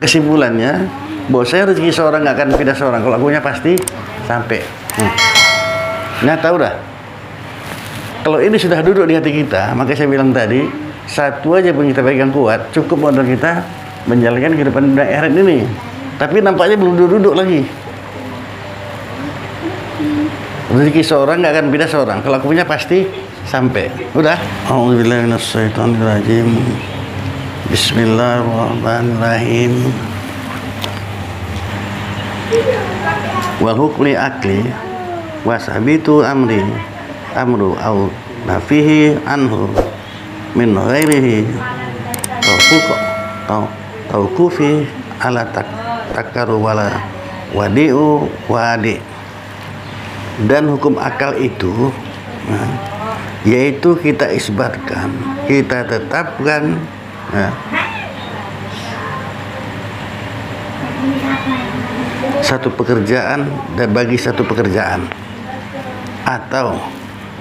kesimpulannya bahwa saya rezeki seorang nggak akan pindah seorang, kalau akunya pasti sampai. Nah tahu dah, kalau ini sudah duduk di hati kita, maka saya bilang tadi, satu aja pun kita pegang kuat, cukup modal kita menjalankan kehidupan dunia akhirat ini. Tapi nampaknya belum duduk lagi. Rezeki seorang nggak akan pindah seorang, kalau akunya pasti sampai. Udah. A'udzubillahi minasyaitonirrajim. Bismillahirrahmanirrahim. Wal hukli akli wasabitu amru au nafihi anhu min ghairihi tauqufi ala takaru wala wadi'u wadi. Dan hukum akal itu yaitu kita isbatkan, kita tetapkan satu pekerjaan dan bagi satu pekerjaan, atau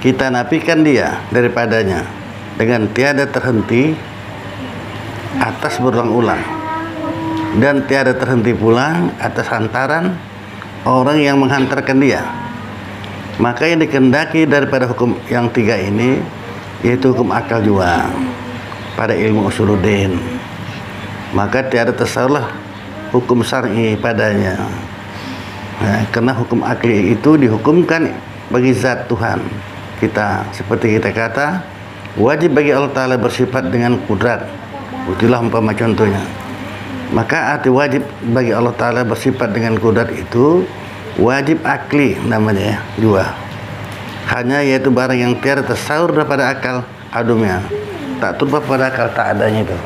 kita nafikan dia daripadanya dengan tiada terhenti atas berulang-ulang, dan tiada terhenti pula atas hantaran orang yang menghantarkan dia. Maka yang dikehendaki daripada hukum yang tiga ini yaitu hukum akal jua pada ilmu usuluddin, maka tiada tasawurlah hukum syar'i padanya. Karena hukum akli itu dihukumkan bagi zat Tuhan kita, seperti kita kata wajib bagi Allah Ta'ala bersifat dengan kudrat. Itulah umpama contohnya. Maka arti wajib bagi Allah Ta'ala bersifat dengan kudrat itu wajib akli namanya ya, dua. Hanya yaitu barang yang tiada tasawur daripada akal adumnya, tak turba pada akal tak adanya itu.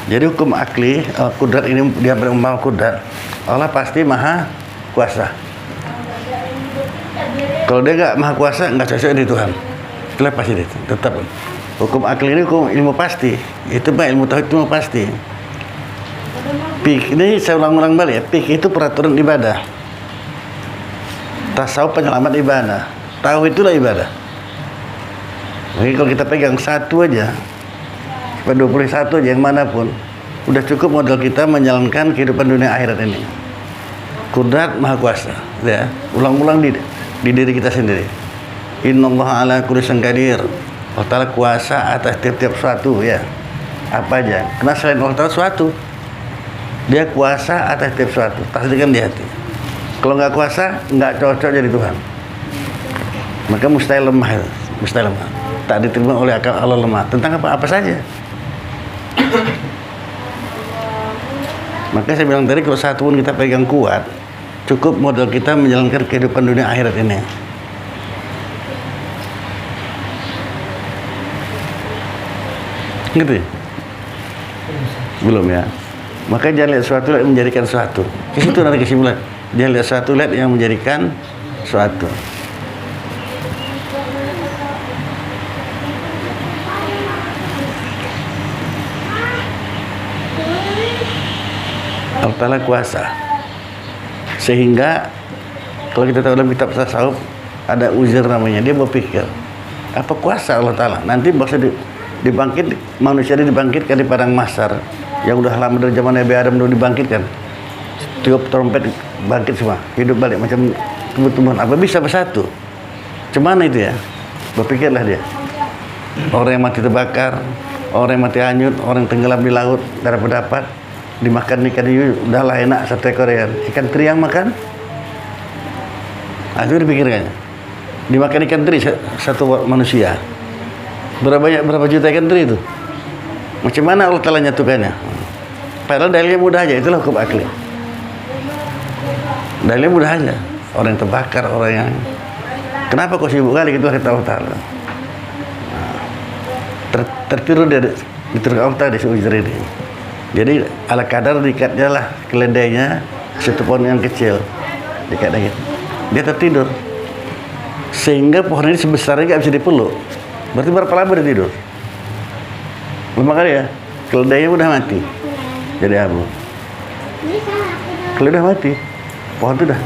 Jadi hukum akli, kudrat ini dia berumpama kudrat. Allah pasti maha kuasa. Kalau dia nggak maha kuasa, nggak cocok di Tuhan. Itulah pasti dia, tetap. Hukum akli ini hukum ilmu pasti. Itu mah ilmu tauhid itu pasti. Pik ini saya ulang-ulang balik ya. Pik itu peraturan ibadah. Tasawuf penyelamat ibadah. Tauhid itulah ibadah. Jadi kalau kita pegang satu aja, 21 aja yang manapun, udah cukup modal kita menjalankan kehidupan dunia akhirat ini. Kudrat maha kuasa, ya. Ulang-ulang di diri kita sendiri. Innallaha ala kulli syai'in qadir. Allah Ta'ala kuasa atas tiap-tiap suatu, ya. Apa aja. Karena selain Allah Ta'ala suatu, dia kuasa atas tiap suatu. Tasdikan di hati. Kalau nggak kuasa, nggak cocok jadi Tuhan. Maka mustahil lemah, mustahil lemah. Tak diterima oleh akal Allah lemah. Tentang apa saja. Maka saya bilang tadi, kalau satu pun kita pegang kuat, cukup modal kita menjalankan kehidupan dunia akhirat ini. Gitu ya? Belum ya? Maka jangan lihat suatu lihat menjadikan suatu. Ke situ nanti kesimpulan. Jangan lihat suatu lihat yang menjadikan suatu. Allah Ta'ala kuasa, sehingga kalau kita tahu dalam kitab tasawuf ada uzur namanya, dia berpikir apa kuasa Allah Ta'ala nanti bakal dibangkit, manusia dibangkitkan di padang mahsyar yang udah lama dari zaman Nabi Adam dulu dibangkitkan, tiup trompet bangkit semua, hidup balik macam tumbuh-tumbuhan. Apa bisa bersatu? Cuman itu ya, berpikirlah dia, orang yang mati terbakar, orang yang mati hanyut, orang yang tenggelam di laut, darah berdapat, dimakan ikan hiu, udahlah enak sate Korea. Ikan teri yang makan, itu dipikirkannya. Dimakan ikan teri satu manusia. Berapa juta ikan teri itu? Macam mana Allah Ta'ala nyatukannya? Padahal dalilnya mudah aja, itulah hukum akli. Dalilnya mudah aja. Orang yang terbakar, orang yang kenapa kau sibuk kali, itulah kata Allah Ta'ala. Tertiru dia diturunkan Allah Ta'ala di seujur ini. Jadi ala kadar dikatnya lah keledainya satu pohon yang kecil, dikat lagi. Dia tertidur, sehingga pohon ini sebesarnya nggak bisa dipeluk. Berarti berapa lama dia tidur? Lama kali ya. Keledainya udah mati, jadi abu. Keledai udah mati, pohon itu udah.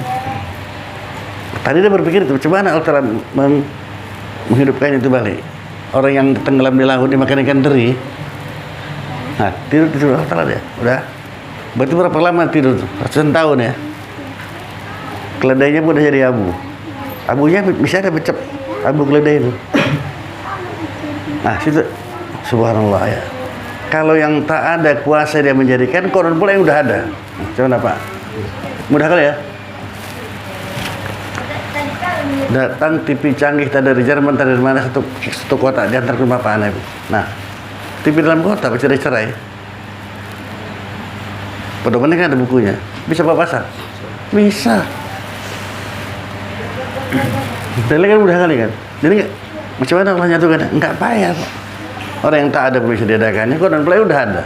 Tadi dia berpikir itu, coba Allah Ta'ala menghidupkan itu balik. Orang yang tenggelam di laut dimakan ikan teri, Nah, tidur Allah Ta'ala dia. Udah. Berarti berapa lama tidur? Ratusan tahun ya. Keledainya pun udah jadi abu. Abunya bisa ada becek abu keledai itu. Nah, situ subhanallah ya. Kalau yang tak ada kuasa dia menjadikan, konon pula yang udah ada. Coba apa? Mudah kali ya. Datang TV canggih tak dari Jerman, tak dari mana, satu kota diantar ke rumah Pak Ana. Nah, TV dalam kota bercerai-cerai. Pedomannya kan ada bukunya. Bisa bawa pasar? Bisa. Dan kan mudah kali kan. Jadi macam mana Allah nyatukan? Enggak payah kok. Orang yang tak ada bisa diadakannya, kok dan play udah ada.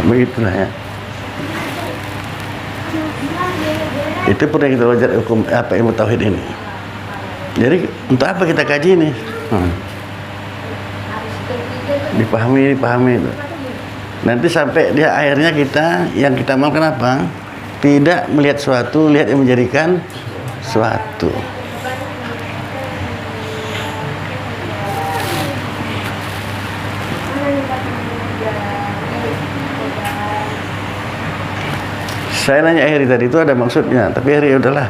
Begitulah ya. Itu pun yang kita belajar hukum apa ilmu tauhid ini. Jadi untuk apa kita kaji ini? Dipahami itu. Nanti sampai dia akhirnya yang kita mau kenapa? Tidak melihat suatu, lihat yang menjadikan suatu. Saya nanya Heri tadi itu ada maksudnya, tapi Heri udahlah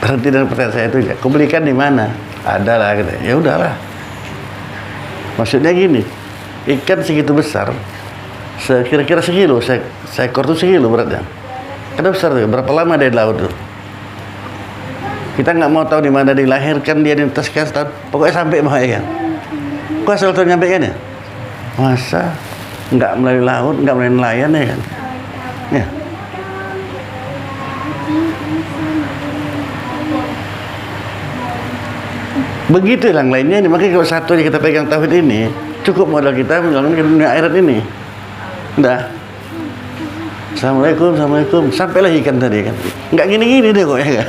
berhenti dengan pertanyaan saya itu. Kau belikan di mana? Ada lah, gitu. Ya udahlah. Maksudnya gini, ikan segitu besar, kira-kira sekilo, seekor itu sekilo beratnya. Karena besar tuh, berapa lama dia di laut tuh? Kita nggak mau tahu di mana dilahirkan dia di atas sekian tahun, pokoknya sampai mau ikan. Kok asal tahu nyampe kan ya? Masa nggak melalui laut, nggak melalui nelayan ya kan? Ya. Begitu yang lainnya ini, makanya kalau satu aja kita pegang tauhid ini, cukup modal kita menjalankan dunia akhirat ini. Udah. Assalamualaikum, sampailah ikan tadi kan. Nggak gini-gini deh kok ya kan.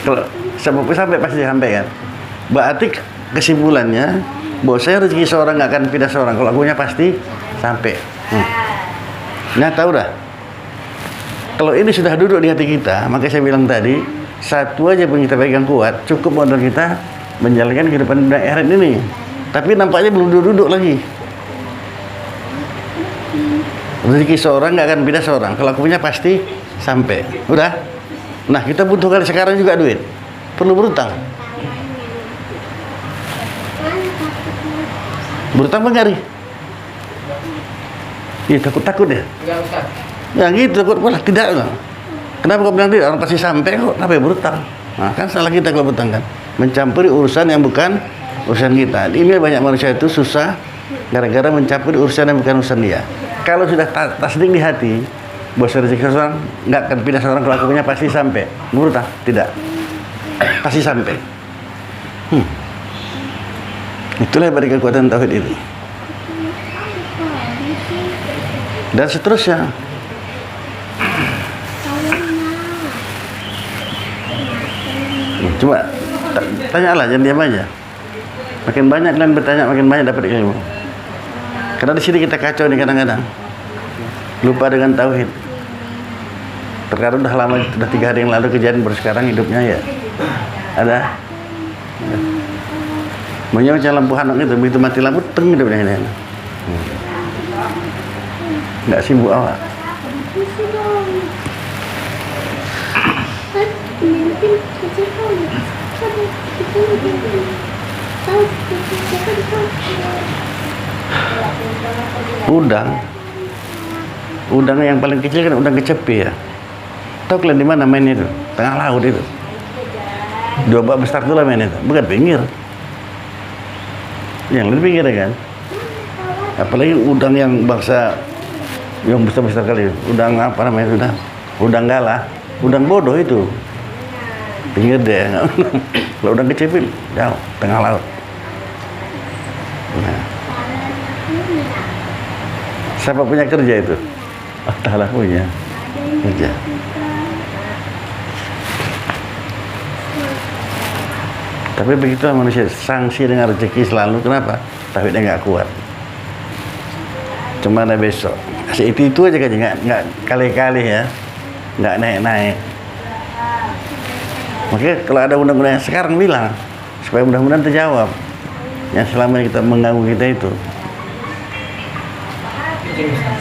Kalau sampai pasti sampai kan. Berarti kesimpulannya, bahwa saya rezeki seorang nggak akan pindah seorang. Kalau akunya pasti sampai. Nah tahu dah. Kalau ini sudah duduk di hati kita, maka saya bilang tadi, satu aja pun kita pegang kuat, cukup modal kita menjalankan kehidupan dunia akhirat ini. Tapi nampaknya belum duduk lagi. Rezeki seorang nggak akan pindah seorang. Kalau aku punya pasti sampai. Udah. Nah kita butuh kali sekarang juga duit. Perlu berutang. Berutang bang Iya takut ya. Ya gitu takut malah tidak lah. Kenapa kau bilang tidak? Orang pasti sampai kok. Kenapa ya berutang? Nah kan salah kita kalau berutang kan. Mencampuri urusan yang bukan urusan kita. Ini banyak manusia itu susah gara-gara mencampuri urusan yang bukan urusan dia. Kalau sudah tasdik di hati, bos rezeki seorang nggak akan pindah seorang, kalau akunya pasti sampai. Berutang tidak, pasti sampai. Itulah bagi kekuatan tauhid ini. Dan seterusnya. Coba tanyalah, jangan diam aja. Makin banyak kalian bertanya, makin banyak dapat ilmu. Karena di sini kita kacau nih kadang-kadang. Lupa dengan tauhid. Terkadang udah lama, udah 3 hari yang lalu kejadian, baru sekarang hidupnya ya. Ada. Maunya macam lampu hanok itu, begitu mati lampu, teng hidupnya ini. Nggak sibuk awak. Udang yang paling kecil kan udang kecepi ya. Tahu kalian di mana main itu? Tengah laut itu. 2 bak besar tuh lah main itu, bukan pinggir. Yang lebih pinggir ya kan. Apalagi udang yang bangsa yang besar-besar kali, udang apa namanya itu, udang galah, udang bodoh itu pinggir deh. Kalau udang kecil jauh tengah laut. Nah. Siapa punya kerja itu? Allah Ta'ala punya kerja. Tapi begitulah manusia, sanksi dengan rezeki selalu. Kenapa? Tauhidnya nggak kuat. Cuma ada besok. Itu aja kan, nggak kali-kali ya, nggak naik-naik. Makanya kalau ada undang-undang yang sekarang bilang, supaya mudah-mudahan terjawab yang selama ini kita mengganggu kita itu. Izin Ustaz.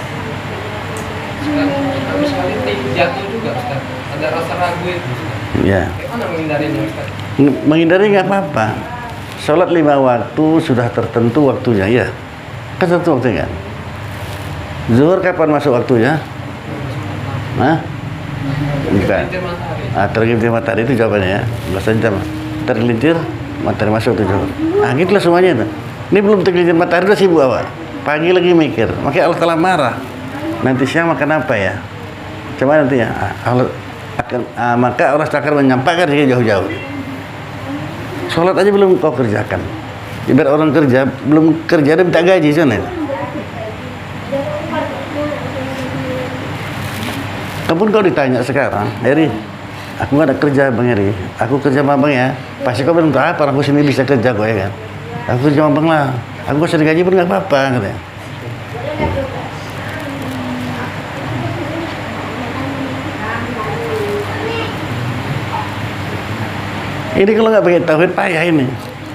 Sekarang kita misalnya jatuh juga Ustaz, ada rasa ragu itu Ustaz. Ya. Bagaimana menghindarinya Ustaz? Menghindari nggak apa-apa. Sholat 5 waktu sudah tertentu waktunya, ya. Kan tertentu waktunya kan. Zuhur kapan masuk waktunya? Hah? Bukan. Tergelincir matahari itu jawabannya ya. Belasan jam. Tergelincir matahari masuk tuh zuhur. Gitulah semuanya itu. Ini belum tergelincir matahari udah sibuk awal. Pagi lagi mikir. Makanya Allah telah marah. Nanti siang makan apa ya? Coba nanti ya. Maka Allah akan menyampaikan dia jauh-jauh. Sholat aja belum kau kerjakan. Ibarat orang kerja belum kerja dia minta gaji sana. Kamu kau ditanya sekarang, Heri, aku nggak ada kerja Bang Heri, aku kerja sama Bang ya. Pasti kau bilang, apa aku sini bisa kerja kok ya kan? Aku kerja sama Bang lah. Aku nggak usah digaji pun nggak apa-apa katanya. Ini kalau nggak pakai tauhid payah ini.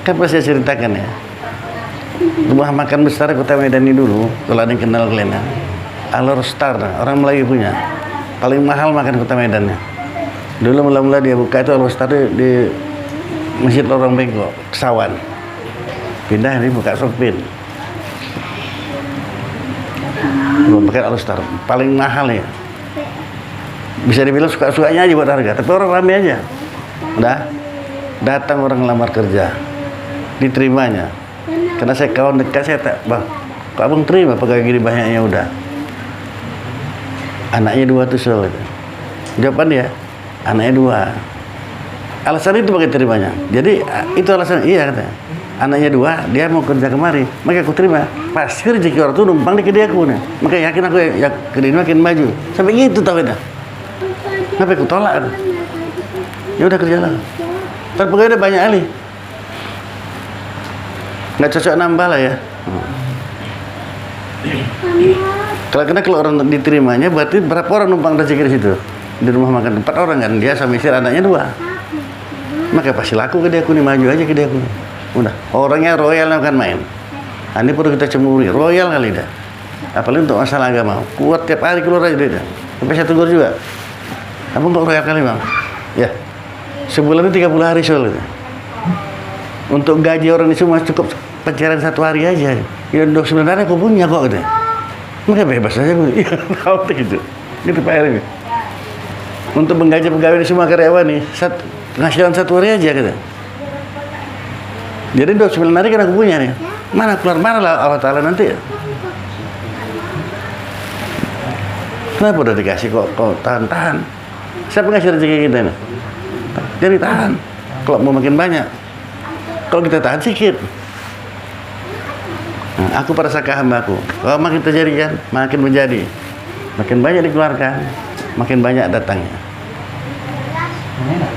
Kan pasti saya ceritakan ya. Rumah makan besar Kota Medan ini dulu, kalau ada yang kenal kalian ya. Alor Star, orang Melayu punya. Paling mahal makan Kota Medannya. Dulu mula-mula dia buka itu Alor Star di Masjid Lorong Bengkok, Kesawan. Pindah ini buka Sopin. Pakai Alor Star, paling mahal ya. Bisa dibilang suka-sukanya aja buat harga, tapi orang rame aja. Udah. Datang orang ngelamar kerja, diterimanya. Karena saya kawan dekat, saya tak, Bang, kok abang terima pegawai gini banyaknya udah. Anaknya 2 tuh soalnya. Jawaban dia, anaknya 2. Alasan itu pakai terimanya. Jadi itu alasan, iya katanya. Anaknya 2, dia mau kerja kemari, maka aku terima. Pasti rezeki orang tuh numpang di kedai aku nih. Maka yakin aku ya kedai ini makin maju. Sampai gitu tau kita. Kenapa aku tolak? Ya udah kerjalah. Tapi pegawai ada banyak kali. Nggak cocok nambah lah ya. Kalau orang diterimanya berarti berapa orang numpang rezeki di situ? Di rumah makan 4 orang kan, dia sama istri anaknya 2. Maka pasti laku ke dia aku nih, maju aja ke dia aku. Udah, orangnya royal kan main. Ini perlu kita cemuri, royal kali dah. Apalagi untuk masalah agama, kuat tiap hari keluar aja dia. Sampai saya tegur juga. Kamu kok royal kali Bang? Ya. Sebulan itu 30 hari soalnya. Untuk gaji orang itu cuma cukup pencarian 1 hari aja. Ya 29 hari aku punya kok gitu. Maka bebas aja gue. Iya, tahu gitu. Gitu Pak Eri. Untuk menggaji pegawai ini semua karyawan nih, penghasilan 1 hari aja gitu. Jadi 29 hari kan aku punya nih. Mana keluar mana lah Allah Ta'ala nanti. Kenapa udah dikasih kok tahan-tahan? Siapa ngasih rezeki kita nih? Jadi tahan. Kalau mau makin banyak, kalau kita tahan sedikit. Nah, aku pada saka hambaku. Kalau makin terjadi kan, makin menjadi, makin banyak dikeluarkan, makin banyak datangnya. Enak.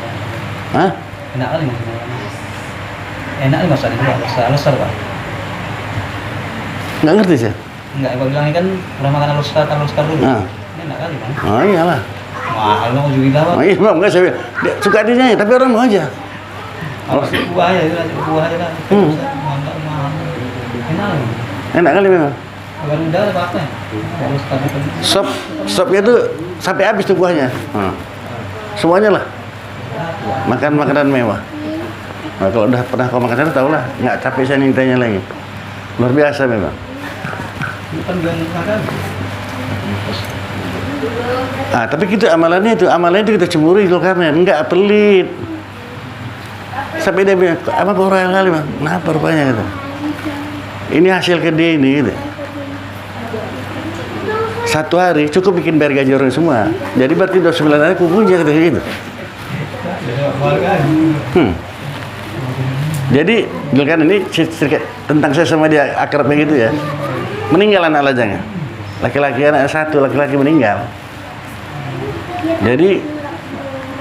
Hah? Enak kali maksudnya. Enak nih maksudnya Pak. Alustar Pak. Nggak ngerti sih. Enggak, Pak bilang ini kan pernah makan alustar dulu. Ah. Enak kali Bang. Oh iyalah. Mahal dong juga Pak. Oh iya Bang, nggak saya bilang. Dia suka dia, tapi orang mau aja. Awas buah aja lah. Mahal. Enak. Enak kali memang. Kalau udah ada apa-apa ya? Alustar itu. Sopnya tuh sampai habis tuh buahnya. Semuanya lah. Makan makanan mewah. Nah, kalau udah pernah kau makan sana tau lah, nggak capek saya mintanya lagi. Luar biasa memang. Bukan bilang makan. Tapi kita amalannya itu kita cemburu itu karena nggak pelit. Sampai dia bilang, apa kau royal kali Bang? Kenapa rupanya gitu? Ini hasil ke dia ini gitu. 1 hari cukup bikin bayar gaji orang semua. Jadi berarti 29 hari aku punya gitu. Jadi kan ini tentang saya sama dia akrabnya gitu ya. Meninggal anak lajangnya. Laki-laki anak 1, laki-laki meninggal. Jadi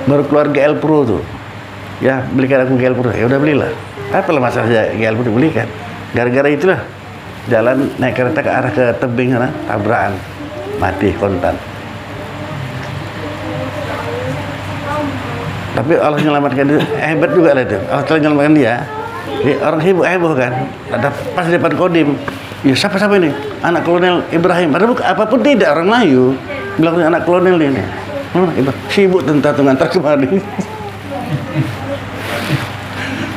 baru keluar GL Pro tuh. Ya belikan aku GL Pro. Ya udah belilah. Apalah masalah GL Pro belikan. Gara-gara itulah jalan naik kereta ke arah ke tebing sana, tabrakan. Mati kontan. Tapi Allah menyelamatkan dia, hebat juga lah itu. Allah telah menyelamatkan dia. Orang heboh kan. Ada pas di depan kodim. Ya siapa ini? Anak kolonel Ibrahim. Padahal apapun tidak, orang Melayu bilang anak kolonel ini. Sibuk tentang ngantar kemari.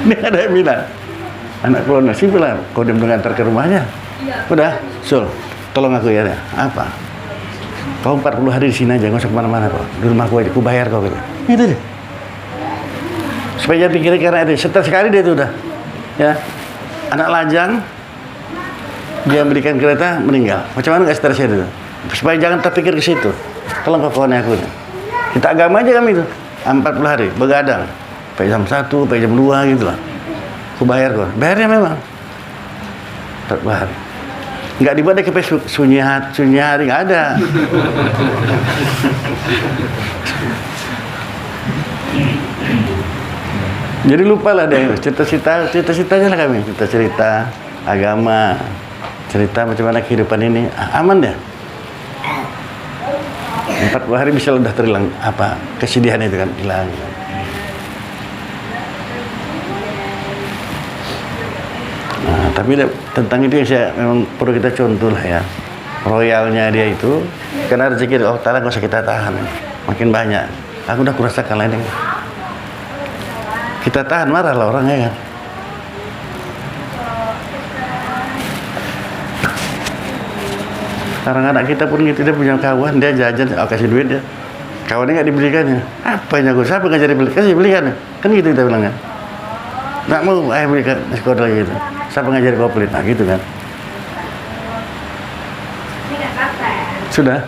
Ini ada yang bilang anak kolonel sibuk lah, kodim mengantar ke rumahnya. Udah, Sul, tolong aku ya. Apa? Kau 40 hari di sini aja, nggak usah kemana-mana kok. Di rumahku aja, aku bayar kau gitu. Gitu deh. Supaya jangan pikirin karena itu. Setelah sekali dia itu udah. Ya, anak lajang dia berikan kereta meninggal. Macam mana nggak seterusnya itu? Supaya jangan terpikir ke situ. Tolong kau kawan aku. Kita agama aja kami itu. 40 hari begadang. Sampai jam 1, sampai jam 2 gitu lah. Aku bayar kok. Bayarnya memang 40 hari. Nggak dibuat deh ke Facebook sunyi hari nggak ada. Jadi lupa lah deh cita-citanya lah kami. Cerita agama, cerita macam mana kehidupan ini. Aman deh. 40 hari bisa udah terhilang apa kesedihan itu kan hilang. Nah, tapi tentang itu yang saya memang perlu kita contoh lah ya. Royalnya dia itu karena rezeki Allah Ta'ala nggak usah kita tahan, makin banyak. Aku udah kurasakan lah ini. Kita tahan marah lah orangnya kan. Sekarang anak kita pun gitu, dia punya kawan, dia jajan, kasih duit dia. Kawannya nggak dibelikannya. Apanya gue? Siapa nggak jadi beli? Kasih belikan. Kan gitu kita bilang kan. Nggak mau, belikan sekolah lagi gitu. Siapa ngajar kau pelit? Nah gitu kan. Sudah.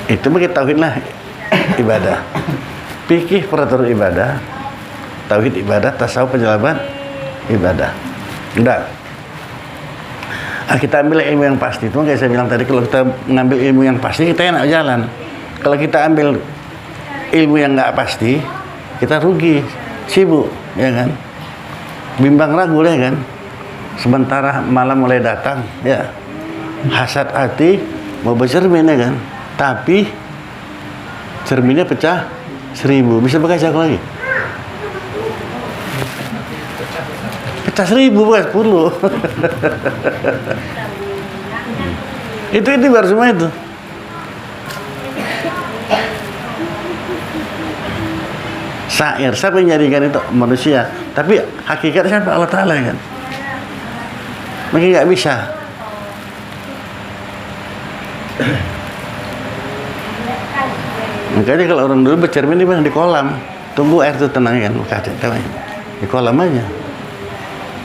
Itu begitu tauhid lah ibadah. Fikih peraturan ibadah, tauhid ibadah, tasawuf penyelamat ibadah. Udah. Kita ambil ilmu yang pasti. Itu kayak saya bilang tadi, kalau kita mengambil ilmu yang pasti kita enak jalan. Kalau kita ambil ilmu yang nggak pasti, kita rugi, sibuk, ya kan? Bimbang ragu ya kan? Sementara malam mulai datang, ya. Hasad hati mau bercermin ya kan? Tapi cerminnya pecah 1000, bisa berkaca lagi. Pecah 1000 bukan 10. itu baru semua itu. Syair, siapa yang jadikan itu? Manusia. Tapi hakikatnya siapa? Allah Ta'ala kan. Mungkin nggak bisa. Makanya kalau orang dulu bercermin di kolam, tunggu air itu tenang kan, di kolam aja.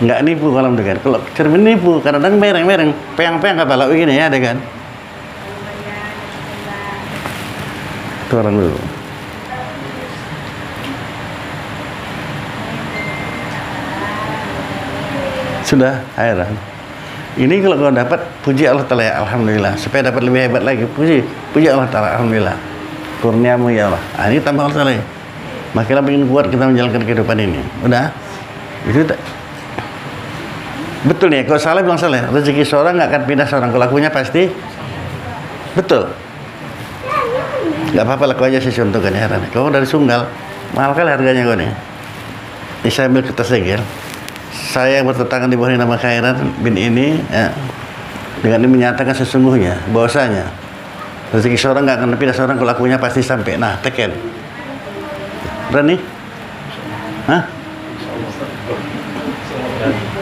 Nggak nipu kolam itu kan. Kalau cermin nipu, kadang-kadang mereng-mereng, peang-peang kepala begini ya, ada kan. Itu orang dulu. Sudah, heran. Ini kalau kau dapat, puji Allah Ta'ala ya, alhamdulillah. Supaya dapat lebih hebat lagi, puji Allah Ta'ala, alhamdulillah. Kurniamu ya Allah. Ini tambah Allah Ta'ala ya. Makinlah ingin kuat kita menjalankan kehidupan ini. Udah, itu betul nih. Kalau salah bilang salah. Rezeki seorang nggak akan pindah seorang. Kalau lakunya pasti betul. Nggak apa-apa, laku aja sih contohkan ya. Kau dari Sunggal, mahal kali harganya kau nih. Ini saya ambil kertas segel. Saya yang bertetangga di bawah nama Khairat bin ini ya, dengan ini menyatakan sesungguhnya bahwasanya rezeki seorang nggak akan pindah seorang, kalau lakunya pasti sampai. Nah, teken. Berani? Hah?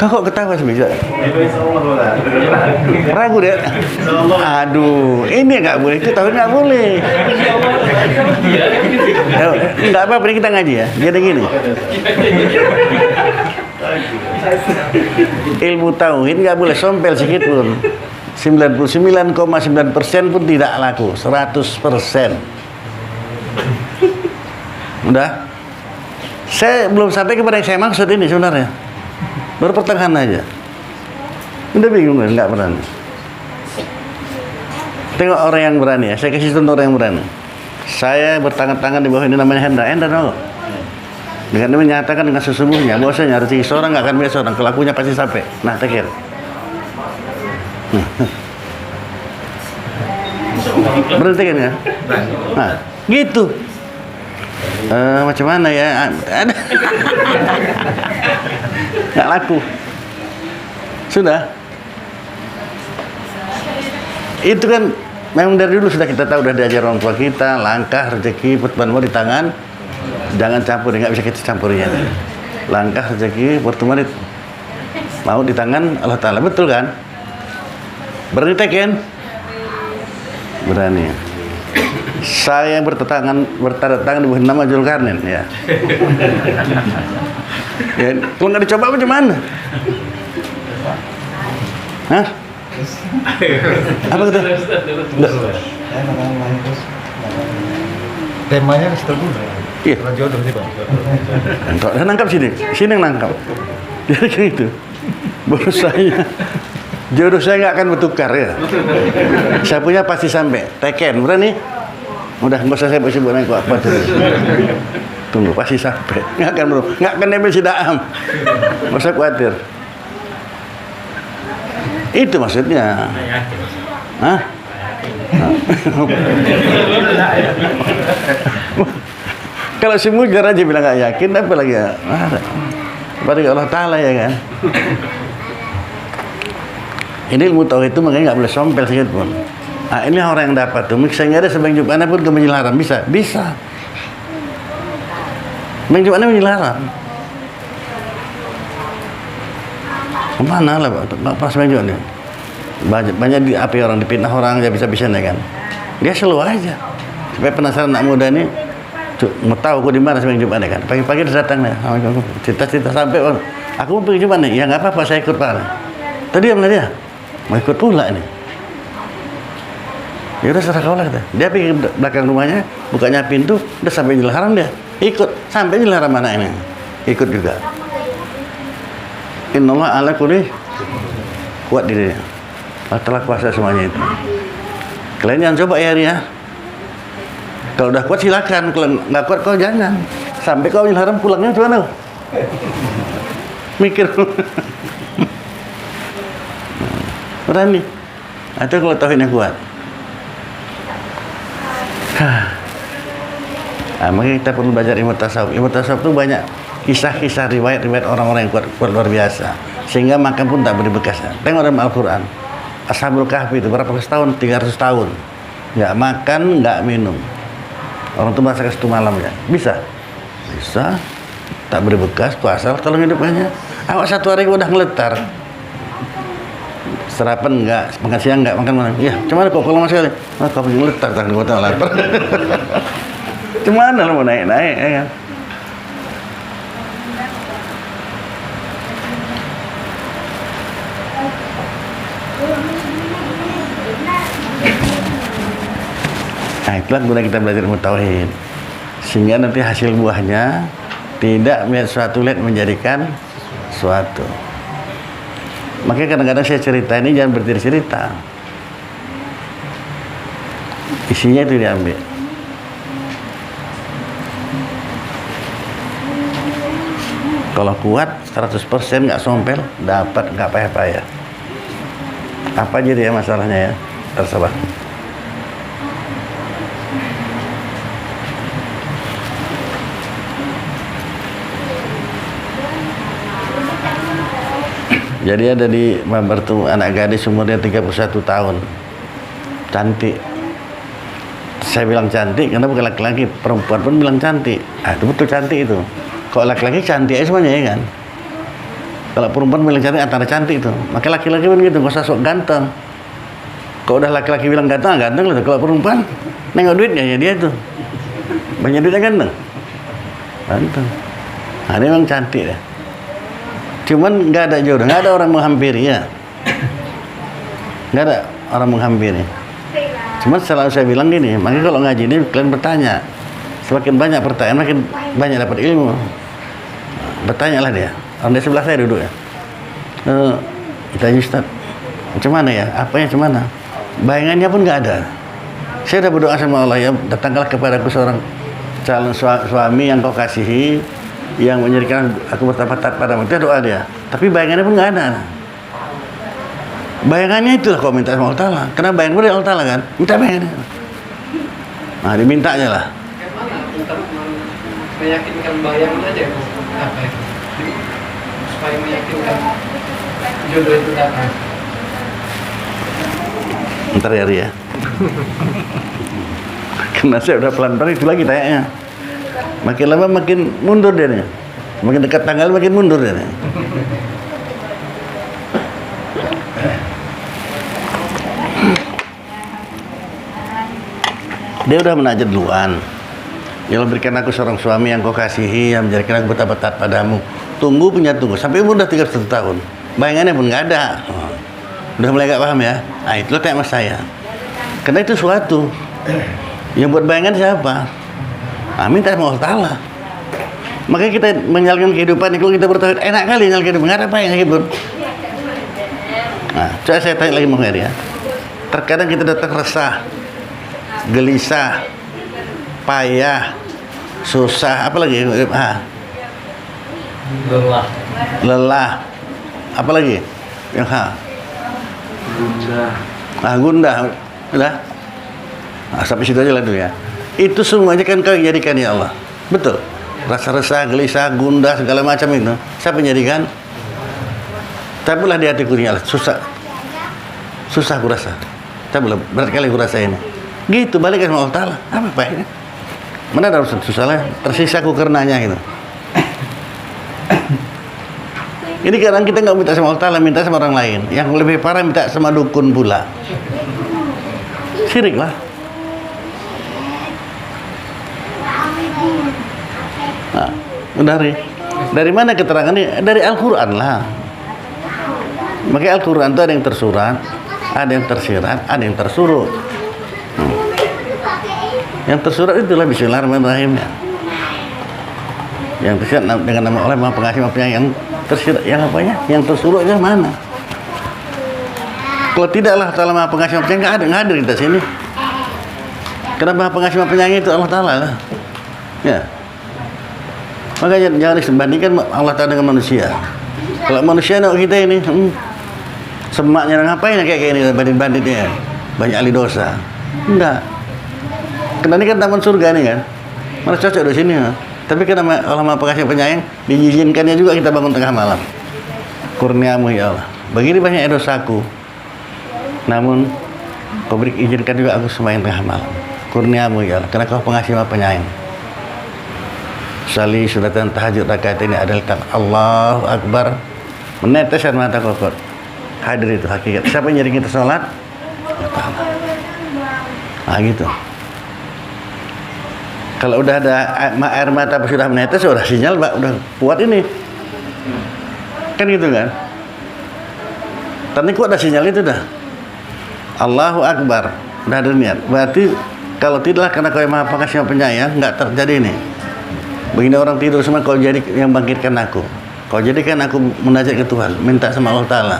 Kau kok ketawa sih bisa? Ragu deh. Aduh, ini nggak boleh, itu tahun nggak boleh. Nggak apa-apa, kita ngaji ya. Dia gini. Ilmu tauhid nggak boleh sompel sedikit pun. 99,9% pun tidak laku. 100%. Udah. Saya belum sampai kepada yang saya maksud ini sebenarnya. Baru pertengahan aja. Udah bingung kan? Nggak berani. Tengok orang yang berani ya. Saya kasih contoh orang yang berani. Saya bertangan-tangan di bawah ini namanya Hendra. Hendra tahu? Dengan ini menyatakan dengan sesungguhnya bahwasanya rezeki seorang nggak akan biasa seorang, kelakunya pasti sampai. Nah, tekir. Berhenti kan ya? Nah, gitu. Macam mana ya? Ada. Nggak laku. Sudah. Itu kan memang dari dulu sudah kita tahu, udah diajar orang tua kita, langkah rezeki pertemuan di tangan, jangan campur, nggak bisa kita campurnya. Langkah rezeki pertemuan mau di tangan Allah Ta'ala, betul kan? Berani teken? Berani. Saya bertanda tangan di bawah nama Zulkarnain, ya. Ya, kalau nggak dicoba macam mana? Hah? Apa kata? Temanya setelah Iya. jodoh sih Pak. Nangkap sini yang nangkap. Jadi kayak gitu. Bahwasanya jodoh saya nggak akan bertukar ya. Saya punya pasti sampai. Teken, berani? Udah nggak usah saya sebut naik apa tuh. Tunggu, pasti sampai. Nggak akan nempel si daam. Nggak usah khawatir. Itu maksudnya. Hah? Kalau si mujar aja bilang nggak yakin, apa lagi ya? Apalagi Allah Ta'ala ya kan. Ini ilmu tauhid itu makanya nggak boleh sompel sedikit pun. Nah, ini orang yang dapat tuh. Misalnya ada sebagian jubana pun kemenjil haram, bisa. Sebagian jubana menjil haram. Kemana lah, nggak pernah sebagian jubana. Banyak di api orang dipitnah orang, dia bisa-bisa kan. Dia selalu aja. Supaya penasaran anak muda ini, mau tahu aku di mana sebagian jubana kan. Pagi-pagi dia datang nih, cerita sampai, aku mau pergi jubana. Ya nggak apa-apa, saya ikut Pak. Tadi dia bilang mau ikut pula nih. Ya udah serah kau lah kata. Dia pergi ke belakang rumahnya, bukanya pintu, udah sampai Jil Haram dia. Ikut sampai Jil Haram anak ini. Ikut juga. Innallaha ala kulli kuat dirinya. Allah telah kuasa semuanya itu. Kalian jangan coba ya hari ya. Kalau udah kuat silakan, kalau nggak kuat kau jangan. Sampai kau Jil Haram pulangnya gimana? Mikir. Berani. Atau kalau tauhidnya kuat. Nah, makanya kita perlu belajar ilmu tasawuf. Ilmu tasawuf itu banyak kisah-kisah riwayat orang-orang yang kuat luar biasa, sehingga makan pun tak beri bekasnya. Tengok dalam Al-Quran, Ashabul Kahfi itu berapa tahun? 300 tahun. Nggak makan, nggak minum. Orang itu masak satu malam ya. Bisa, tak beri bekas, puasa tolong hidup aja. Awak satu hari udah ngeletar. Sarapan enggak, makan siang enggak, makan malam. Ya, cuman kok kalau masih kau pergi ngeletar tak di kota lapar. Cuman lo mau naik ya kan. Nah, itulah guna kita belajar ilmu tauhid. Sehingga nanti hasil buahnya tidak melihat suatu lihat menjadikan suatu. Makanya kadang-kadang saya cerita ini jangan berarti cerita. Isinya itu diambil. Kalau kuat 100% nggak sompel, dapat nggak payah-payah. Apa aja dia masalahnya ya, terserah. Jadi ada di bertemu anak gadis umurnya 31 tahun. Cantik. Saya bilang cantik karena bukan laki-laki, perempuan pun bilang cantik. Ah, itu betul cantik itu. Kalau laki-laki cantik aja semuanya ya kan. Kalau perempuan bilang cantik antara cantik itu. Maka laki-laki pun gitu, nggak usah sok ganteng. Kalau udah laki-laki bilang ganteng, ganteng lah. Kalau perempuan nengok duitnya ya dia tuh. Banyak duitnya ganteng. Ganteng. Nah, dia memang cantik ya. Cuman nggak ada jodoh, nggak ada orang menghampiri ya, nggak ada orang menghampiri. Cuman selalu saya bilang gini, makanya kalau ngaji ini kalian bertanya, semakin banyak pertanyaan makin banyak dapat ilmu. Bertanyalah dia, orang di sebelah saya duduk ya. Tanya Ustaz, macam mana ya? Apanya macam mana? Bayangannya pun nggak ada. Saya udah berdoa sama Allah ya, datanglah kepadaku seorang calon suami yang kau kasihi, yang menjadikan aku bertapat padamu. Itu doa dia. Tapi bayangannya pun nggak ada. Bayangannya itulah kau minta sama Allah Ta'ala. Karena bayangan dari Allah Ta'ala kan. Minta bayangannya. Nah, dimintanya lah. meyakinkan bayangnya aja itu apa itu? Jadi, supaya meyakinkan jodoh itu datang. Ntar ya Ria. Karena saya udah pelan-pelan itu lagi tayaknya. Makin lama makin mundur dia nih. Makin dekat tanggal makin mundur dia nih. Dia udah menajat duluan. Ya Allah, berikan aku seorang suami yang kau kasihi, yang menjadikan aku betapa taat padamu. Tunggu punya tunggu sampai umur udah 31 tahun. Bayangannya pun nggak ada. Udah mulai gak paham ya. Nah itulah tema saya. Karena itu suatu yang buat bayangan siapa? Minta sama Allah Ta'ala. Makanya kita menjalankan kehidupan itu, kita bertauhid enak kali menjalankan kehidupan. Nggak ada apa yang gitu. Nah, coba saya tanya lagi Bang Heri ya. Terkadang kita datang resah, gelisah, payah, susah, apa lagi? Lelah, apa lagi? Yang gundah, udah. Sampai situ aja lah dulu ya. Itu semuanya kan kau yang jadikan ya Allah. Betul. Rasa resah, gelisah, gundah, segala macam itu. Siapa yang jadikan? Tabulah di hatiku ya Allah. Susah aku rasa. Tabulah berat kali aku rasa ini. Gitu balik sama Allah Ta'ala. Apa ini? Mana ada urusan susah lah. Tersisa aku karenanya gitu. Ini kadang kita nggak minta sama Allah Ta'ala, minta sama orang lain. Yang lebih parah minta sama dukun pula. Syirik lah. Nah, dari mana keterangan ini? Dari Al-Quran lah. Makanya Al-Quran itu ada yang tersurat, ada yang tersirat, ada yang tersuruh. Yang tersurat itulah Bismillahirrahmanirrahim. Yang tersirat dengan nama Allah Maha Pengasih Maha Penyayang. Yang tersirat, yang apanya? Yang tersuruhnya mana? Kalau tidaklah Allah Maha Pengasih Maha Penyayang, nggak hadir kita sini. Karena Maha Pengasih Maha Penyayang itu Allah Ta'ala lah. Ya. Makanya jangan disebandingkan Allah Ta'ala dengan manusia. Kalau manusia nak kita ini, semaknya ngapain kayak ini bandit-banditnya, banyak ahli dosa. Enggak. Karena ini kan taman surga nih kan, mana cocok di sini. Tapi karena Allah Maha Pengasih Penyayang, diizinkannya juga kita bangun tengah malam. Kurniamu ya Allah. Begini banyak dosaku, namun kau izinkan juga aku sembahyang tengah malam. Kurniamu ya Allah, karena kau Pengasih Maha Penyayang. Sali sunatan tahajud rakaat ini adalah Allahu Akbar, meneteskan mata kokot. Hadir itu hakikat. Siapa yang jadi kita sholat? Allah Ta'ala. Nah gitu. Kalau udah ada air mata sudah menetes, sudah sinyal udah kuat ini. Kan gitu kan? Tapi kuat ada sinyal itu dah. Allahu Akbar. Udah ada niat. Berarti kalau tidaklah karena kau yang Maha Pengasih Maha Penyayang, nggak terjadi ini. Begini orang tidur semua, kau jadi yang bangkitkan aku. Kau jadikan aku munajat ke Tuhan, minta sama Allah Ta'ala.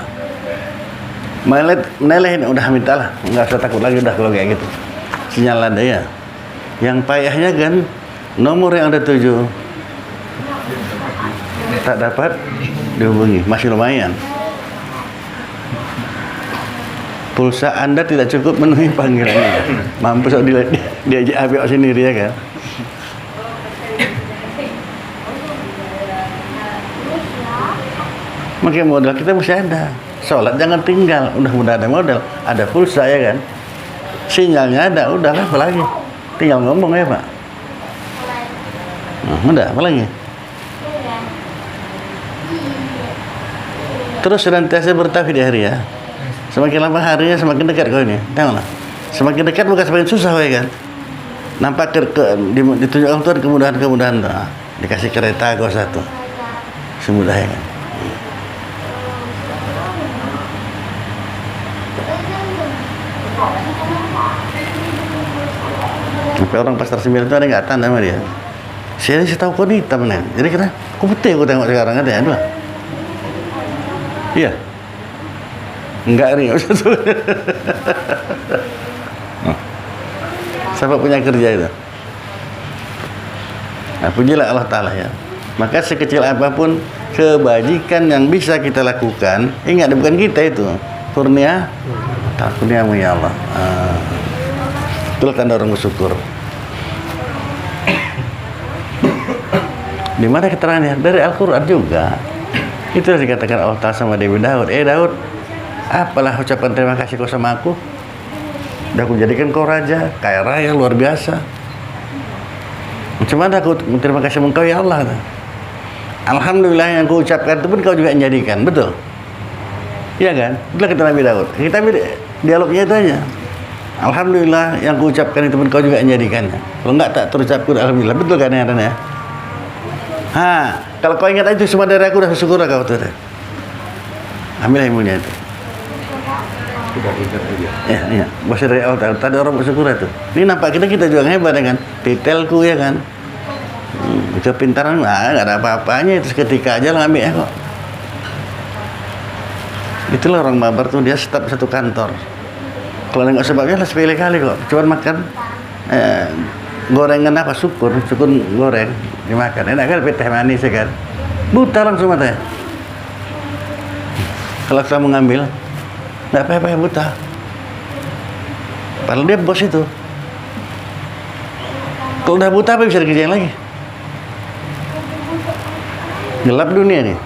Meneleh ini udah mintalah, nggak usah takut lagi udah kalau kayak gitu. Sinyal ada ya. Yang payahnya kan nomor yang ada 7 tak dapat dihubungi, masih lumayan. Pulsa Anda tidak cukup memenuhi panggilannya. Mampus diajak habis sendiri ya kan. Makanya modal kita mesti ada. Sholat jangan tinggal. Udah ada modal, ada pulsa ya kan. Sinyalnya ada, udah apa lagi? Tinggal ngomong ya Pak. Udah apa lagi? Terus senantiasa bertauhid ya hari ya. Semakin lama harinya semakin dekat kau ini. Tengoklah. Semakin dekat bukan semakin susah ya kan. Nampak ditunjukkan Tuhan kemudahan-kemudahan. Dikasih kereta kau satu. Semudah ya kan. Sampai orang pasar 9 itu ada nggak tanda sama dia. Saya tahu kau hitam nih. Jadi kira aku putih aku tengok sekarang ada ya. Iya. Enggak nih. Siapa punya kerja itu? Nah, pujilah Allah Ta'ala ya. Maka sekecil apapun kebajikan yang bisa kita lakukan, ingat bukan kita itu. Kurnia, kurniamu ya Allah. Itulah tanda orang bersyukur. Di mana keterangannya? Dari Al-Quran juga. Itu yang dikatakan Allah Ta'ala sama Nabi Daud. Daud, apalah ucapan terima kasih kau sama aku? Udah aku jadikan kau raja, kaya raya luar biasa. Macam mana aku terima kasih engkau ya Allah? Alhamdulillah yang kau ucapkan itu pun kau juga menjadikan, betul? Iya kan? Itulah kata Nabi Daud. Kita dialognya itu aja. Alhamdulillah yang kau ucapkan itu pun kau juga menjadikannya. Kalau enggak tak terucapkan alhamdulillah, betul kan ya? Kalau kau ingat itu semua dari aku dah bersyukur kau tuh. Ambil ilmunya itu. Sudah ingat aja. Iya. Bahasa dari Allah Ta'ala. Tadi orang bersyukur itu. Ini nampak kita juga hebat kan? Detailku ya kan? Kepintaran nggak ada apa-apanya. Terus ketika aja ngambil ya kok. Itulah orang mabar tuh, dia staf satu kantor. Kalau nggak sebabnya lah sepele kali kok. Cuman makan gorengan apa sukun goreng dimakan. Enak kan teh manis ya kan? Buta langsung matanya. Kalau kita mau ngambil nggak apa-apa ya buta. Padahal dia bos itu. Kalau udah buta apa bisa dikerjain lagi? Gelap dunia nih.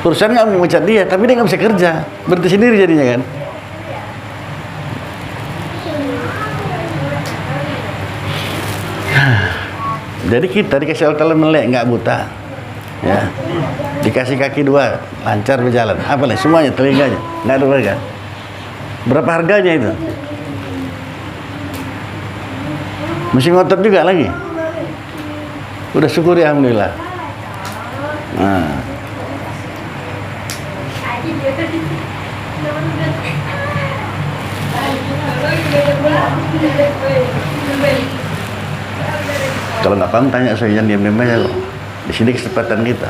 Perusahaan nggak mau mecat dia, tapi dia nggak bisa kerja, berhenti sendiri jadinya kan. Jadi kita dikasih Allah Ta'ala melek, nggak buta, ya. Dikasih kaki dua, lancar berjalan. Apa nih? Semuanya, telinganya, nggak ada harga. Berapa harganya itu? Mesti ngotot juga lagi. Udah syukur ya, alhamdulillah. Nah. Kalau nggak paham tanya saya, jangan diam-diam aja kok. Di sini kesempatan kita.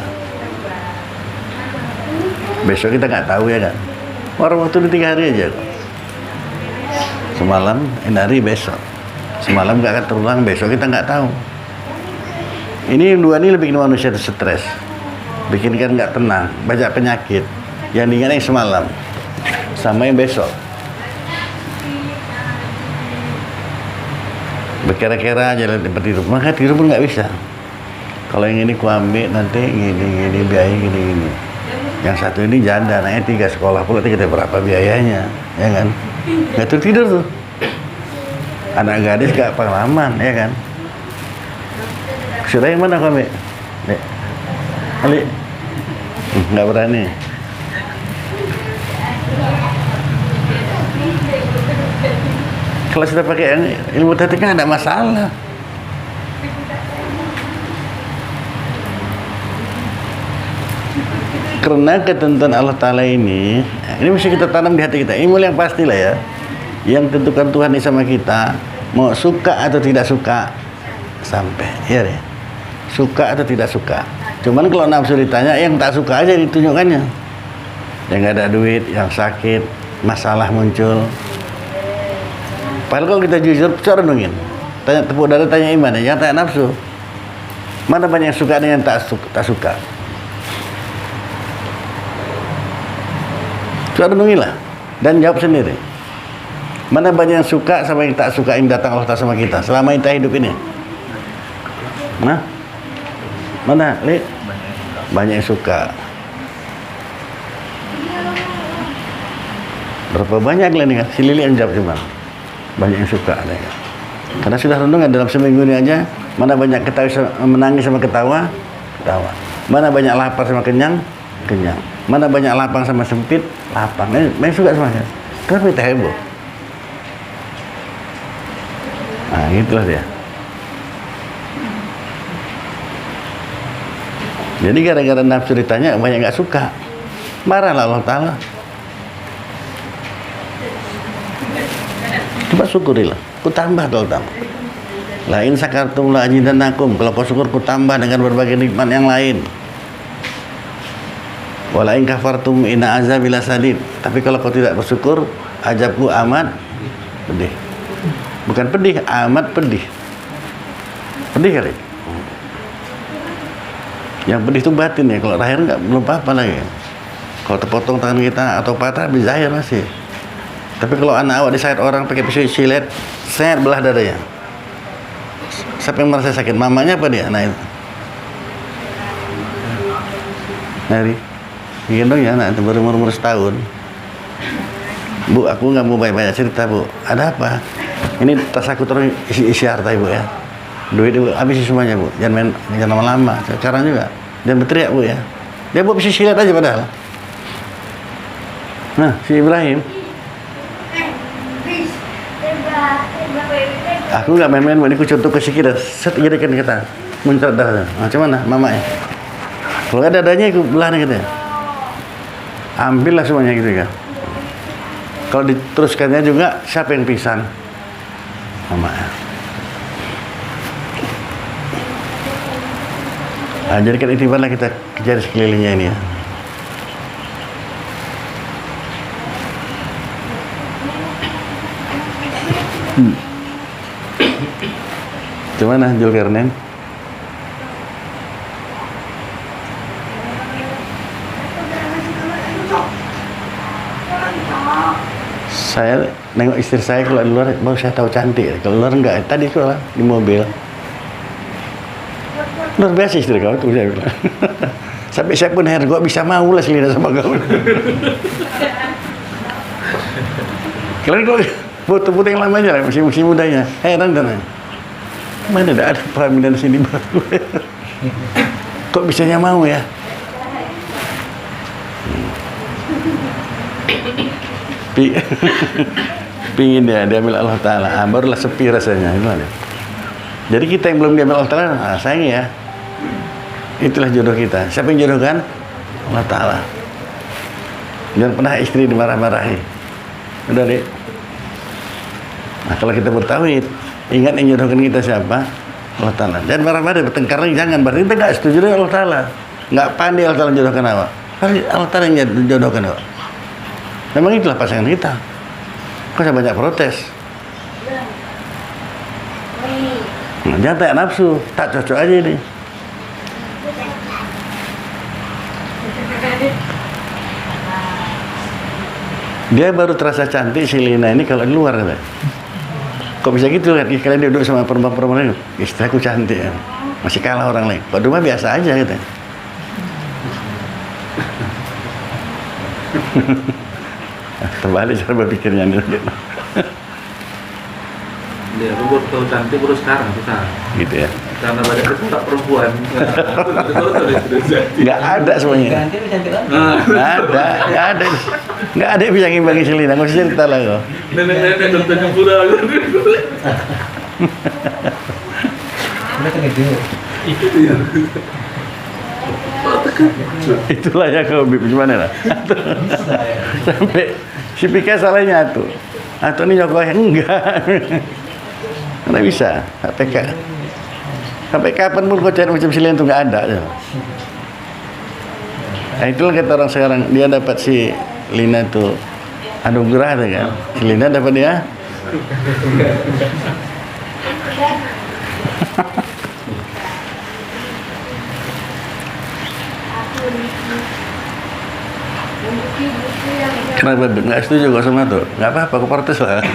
Besok kita nggak tahu ya kan. Orang waktu di 3 hari aja kok. Semalam, ini hari besok. Semalam nggak akan terulang, besok kita nggak tahu. Ini dua ini lebih bikin manusia stres, bikin kan nggak tenang, banyak penyakit. Yang diingat yang semalam, sama yang besok. Berkira-kira aja seperti itu, maka tidur pun nggak bisa. Kalau yang ini ku ambil nanti gini biaya gini. Yang satu ini janda, anaknya 3 sekolah pula, kita berapa biayanya, ya kan? Nggak tidur tuh. Anak gadis gak pengalaman, ya kan? Sudah yang mana kau ambil? Dek, Ali, nggak berani. Kalau sudah pakai yang ilmu teknik kan ada masalah. Karena ketentuan Allah Ta'ala ini mesti kita tanam di hati kita. Ilmu yang pastilah ya, yang tentukan Tuhan ini sama kita, mau suka atau tidak suka, sampai ya deh. Suka atau tidak suka. Cuman kalau nafsu ditanya, yang tak suka aja ditunjukkannya. Yang nggak ada duit, yang sakit, masalah muncul. Padahal kalau kita jujur, coba renungin. Tanya tepuk dada, tanya iman, jangan tanya nafsu. Mana banyak yang suka dan yang tak suka. Coba renungilah dan jawab sendiri. Mana banyak yang suka sama yang tak suka yang datang Allah Ta'ala sama kita selama kita hidup ini? Nah, mana, Li? Banyak yang suka. Berapa banyak lah nih kan? Si Lili yang jawab cuma. Banyak yang suka ada ya. Karena sudah renungan dalam seminggu ini aja, mana banyak menangis sama ketawa. Mana banyak lapar sama kenyang. Mana banyak lapang sama sempit, lapang. Banyak suka semuanya. Kenapa kita heboh? Nah, itulah dia. Jadi gara-gara nafsu ditanya, banyak nggak suka. Marahlah Allah Ta'ala. Coba syukurilah, ku tambah kalau tambah. La in sakartum la azidannakum. Kalau kau syukur, ku tambah dengan berbagai nikmat yang lain. Wala in kafartum inna azabi lasadid. Tapi kalau kau tidak bersyukur, azabku amat pedih. Bukan pedih, amat pedih. Pedih kali. Yang pedih itu batin ya. Kalau lahir belum apa-apa lagi. Kalau terpotong tangan kita atau patah, bisa zahir masih. Tapi kalau anak awak disayat orang pakai pisau silet, set belah dadanya. Siapa yang merasa sakit? Mamanya apa dia? Anak itu. Nari, gendong ya anak itu baru umur setahun. Bu, aku nggak mau banyak cerita bu. Ada apa? Ini tas aku terus isi harta ibu ya. Duit ibu habis semuanya bu. Jangan lama-lama. Sekarang juga. Jangan berteriak bu ya. Dia bu bisa silat aja padahal. Nah, si Ibrahim. Aku nggak main-main, ini aku contoh ke sikit, set jadikan kita muncrat darah. Macam mana, mama ya? Kalau ada dadanya, aku belah nih gitu ya. Ambillah semuanya gitu kan. Kalau diteruskannya juga, siapa yang pisan? Mama ya. Nah, jadikan itibarlah kita kejar sekelilingnya ini ya. Gimana Zulkarnain? Saya nengok istri saya kalau di luar baru saya tahu cantik. Kalau luar enggak. Tadi itu lah di mobil. Luar biasa istri kau tuh saya bilang. Sampai saya pun heran, kok bisa mau lah selina sama kau. Kalau foto-foto yang lamanya lah, masih mudanya. Heran kan? Mana ada pelaminan sini baru. Kok bisanya mau ya? Pingin dia diambil Allah Ta'ala. Barulah sepi rasanya. Jadi kita yang belum diambil Allah Ta'ala, sayang ya. Itulah jodoh kita. Siapa yang jodohkan? Allah Ta'ala. Jangan pernah istri dimarah-marahi. Udah deh. Nah, kalau kita bertauhid, ingat yang jodohkan kita siapa? Allah Ta'ala. Dan marah-marah bertengkar lagi jangan. Berarti kita nggak setuju dengan Allah Ta'ala. Nggak pandai Allah Ta'ala jodohkan apa. Allah Ta'ala yang jodohkan apa. Memang itulah pasangan kita. Kok saya banyak protes. Nah, jangan tak nafsu. Tak cocok aja ini. Dia baru terasa cantik si Lina ini kalau di luar kata. Kok bisa gitu kan? Kalian duduk sama perempuan-perempuan lain, istri aku cantik ya. Masih kalah orang lain. Kok rumah biasa aja gitu. Terbalik cara berpikirnya nih. Dia aku baru tahu cantik baru sekarang kita. Gitu ya. Karena banyak ketak perempuan. Nggak ada semuanya. Ganti lebih cantik lagi. Nggak ada yang bisa ngimbangi si Lina. Nggak usah cerita lah kok. Nenek-nenek contohnya pura. Udah tergede. Itu dia. Itulah yang kau gimana lah. Sampai si Pika salahnya tuh. Atau ini nyokoh enggak. Nggak bisa. Sampai kapan pun kau cari macam si Lina itu nggak ada. Nah, itulah kata orang sekarang, dia dapat si Lina tuh anugerah tuh kan. Si Lina dapat dia. Kenapa nggak setuju kok sama tuh? Nggak apa-apa, aku protes lah.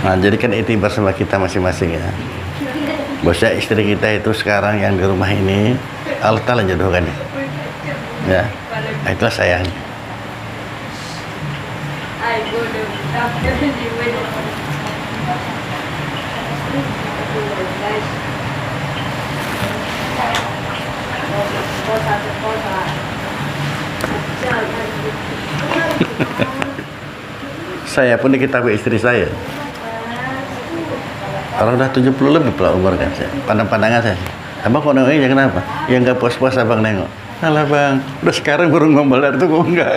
Nah, jadikan itibar sama kita masing-masing ya. Bosnya istri kita itu sekarang yang di rumah ini Allah Ta'ala jodohkan ya. Nah, itulah sayang. Saya pun diketahui istri saya. Orang udah 70 lebih pula umur kan saya. Pandang-pandangan saya. Abang kok nengoknya kenapa? Ya nggak puas-puas abang nengok. Alah bang, udah sekarang baru ngomel itu kok enggak.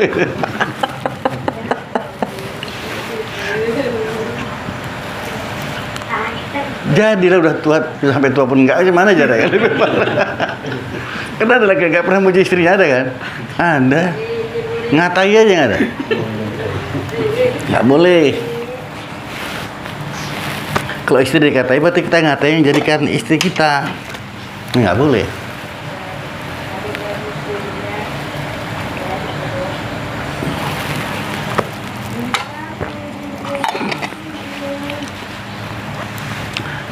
Jadilah udah tua sampai tua pun enggak aja mana jaraknya lebih parah. Kan ada laki nggak pernah muji istrinya, ada kan? Ada. Ngatai aja nggak ada. Nggak boleh. Kalau istri dikatai, berarti kita ngatain jadikan istri kita. Nggak boleh.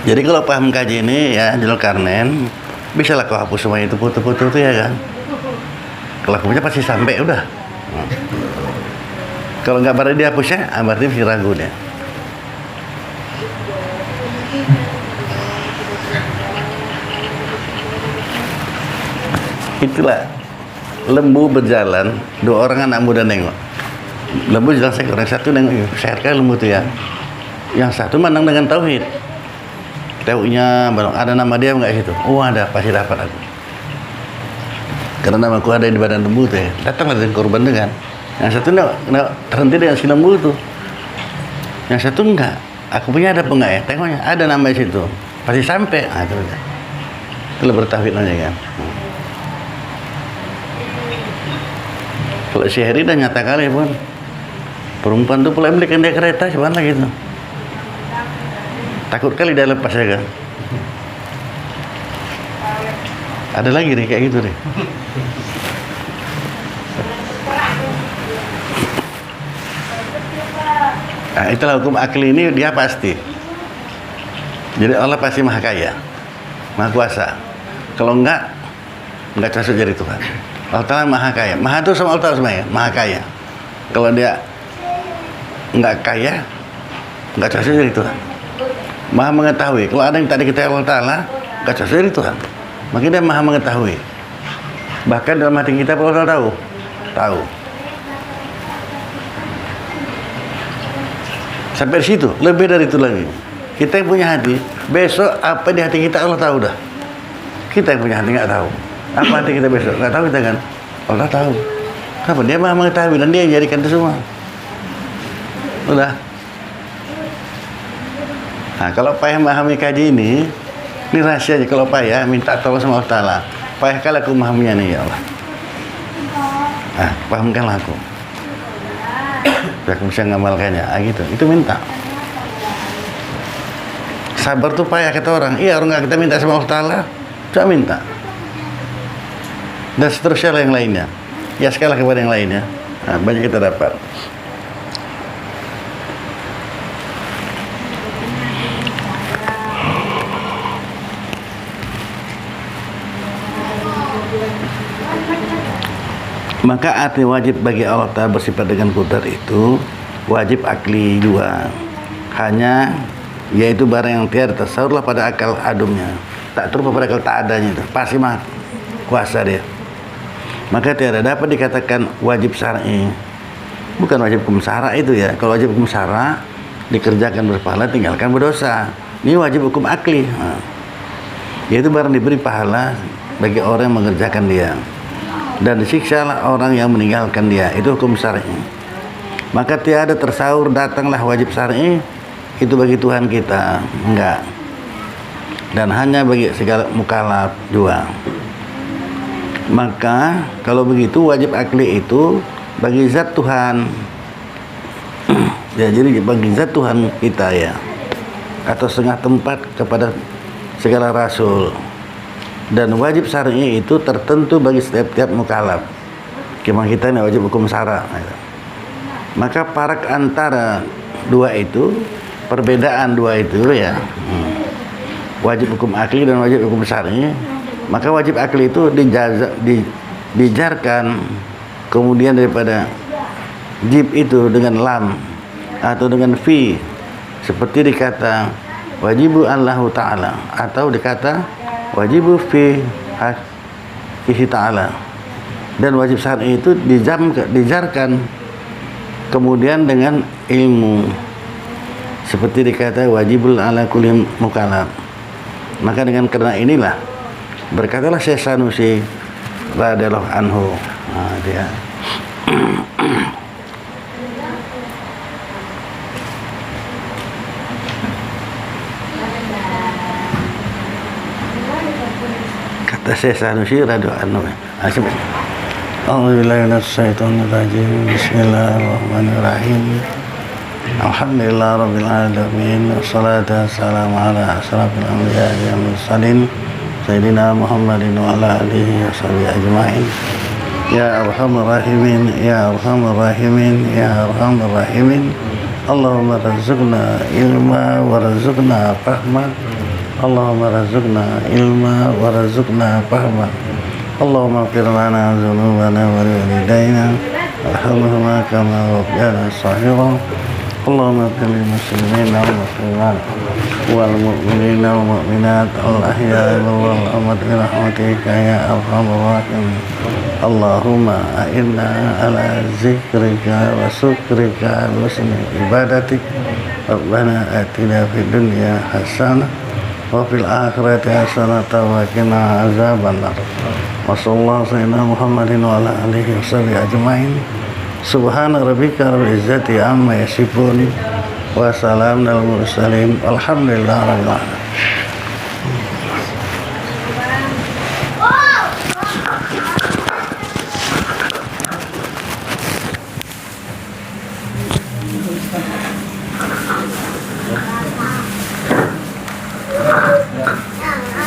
Jadi kalau paham kaji ini ya, Dzulkarnain, bisa lah kau hapus semua itu foto-foto itu ya kan. Kalau punya pasti sampai udah. Kalau nggak berani dihapusnya, berarti masih ragu dia. Itulah lembu berjalan, dua orang anak muda nengok. Lembu jalan seekor, yang satu nengok, sehat kali lembu itu ya. Yang satu mandang dengan tauhid. Tauhidnya ada nama dia nggak situ? Oh ada, pasti dapat aku. Karena namaku ada di badan lembu tuh ya. Datanglah dengan korban dengan. Yang satu nggak terhenti dengan si lembu itu. Yang satu enggak. Aku punya ada apa enggak ya? Tengoknya ada nama di situ. Pasti sampai. Nah, itu udah. Itu bertauhid aja kan. Kalau si Heri dah nyata kali pun. Perempuan tuh pula belikan dia kereta cuman lagi gitu. Takut kali dia lepas ya kan. Ada lagi nih kayak gitu deh. Nah, itulah hukum akli ini, dia pasti. Jadi Allah pasti maha kaya, maha kuasa. Kalau enggak cocok jadi Tuhan. Allah Ta'ala maha kaya. Maha itu sama Allah Ta'ala semuanya, maha kaya. Kalau dia enggak kaya, enggak cocok jadi Tuhan. Maha mengetahui. Kalau ada yang tak diketahui Allah Ta'ala, enggak cocok jadi Tuhan. Makanya dia maha mengetahui. Bahkan dalam hati kita Allah Ta'ala tahu. Sampai di situ, lebih dari itu lagi. Kita yang punya hati, besok apa di hati kita Allah tahu dah. Kita yang punya hati nggak tahu. Apa hati kita besok nggak tahu kita kan? Allah tahu. Kenapa? Dia maha mengetahui dan dia yang jadikan itu semua. Udah. Nah, kalau payah memahami kaji ini rahasianya. Kalau payah minta tolong sama Allah Ta'ala. Payah kali aku memahaminya nih ya Allah. Nah, pahamkanlah aku. Biar aku bisa ngamalkannya. Gitu. Itu minta. Sabar tuh payah kata orang. Iya, orang nggak kita minta sama Allah Ta'ala. Coba minta. Dan seterusnya yang lainnya. Ya sekali kepada yang lainnya. Nah, banyak kita dapat. Maka arti wajib bagi Allah Ta'ala bersifat dengan qudar itu wajib akli juga. Hanya yaitu barang yang tiada tasawurlah pada akal adumnya, tak terupa pada akal tak adanya itu. Pasti mah kuasa dia. Maka tiada dapat dikatakan wajib syar'i. Bukan wajib hukum syara itu ya. Kalau wajib hukum syara dikerjakan berpahala, tinggalkan berdosa. Ini wajib hukum akli. Nah, yaitu barang diberi pahala bagi orang yang mengerjakan dia, dan disiksalah orang yang meninggalkan dia. Itu hukum syar'i. Maka tiada tersaur datanglah wajib syar'i itu bagi Tuhan kita, enggak. Dan hanya bagi segala mukallaf juga. Maka kalau begitu wajib akli itu bagi zat Tuhan. Ya, jadi bagi zat Tuhan kita ya. Atau setengah tempat kepada segala rasul. Dan wajib syar'i itu tertentu bagi setiap mukallaf. Cuma kita ini wajib hukum syara. Maka parak antara dua itu, perbedaan dua itu ya, wajib hukum akli dan wajib hukum syar'i. Maka wajib akli itu dijarkan kemudian daripada jib itu dengan lam atau dengan fi, seperti dikata wajibu Allahu Ta'ala, atau dikata wajibu fi hakihi ta'ala. Dan wajib syar'i itu dijarkan kemudian dengan ilmu, seperti dikata wajibul ala kulli mukallaf. Maka dengan karena inilah berkatalah Syekh Sanusi radhiyallahu anhu, dia Tasesa nusyira doa nabi. Asib. A'udzubillahi minasyaitonir rajim. Bismillahirrahmanirrahim. Alhamdulillah rabbil alamin. Wassalatu wassalamu ala asyrafil anbiya'i wal mursalin sayyidina Muhammadin wa ala alihi washabihi ajmain. Ya arhamar rahimin, ya arhamar rahimin, ya arhamar rahimin. Allahumma razuqna ilma wa razuqna fahma. Allahumma razuqna ilma wa razuqna fahma. Allahumma ighfir lana dhunubana wa liwalidayna warhamhuma kama rabbayana shaghira. Allahumma ighfir lil muslimina wal muslimat wal mu'minina wal mu'minat al ahya'i wal amwat bi rahmatika ya arhamar rahimin. Allahumma a'inna ala zikrika wa syukrika wa husni ibadatik. Rabbana atina fid dunya hasanah wa fil akhirati hasanah wa qina azabannar. Wa sallallahu sayyidina Muhammadin wa ala alihi washabihi ajmain. Subhana rabbika rabbil izzati amma yasifun wa salamun alal mursalin. Alhamdulillah rabbil alamin.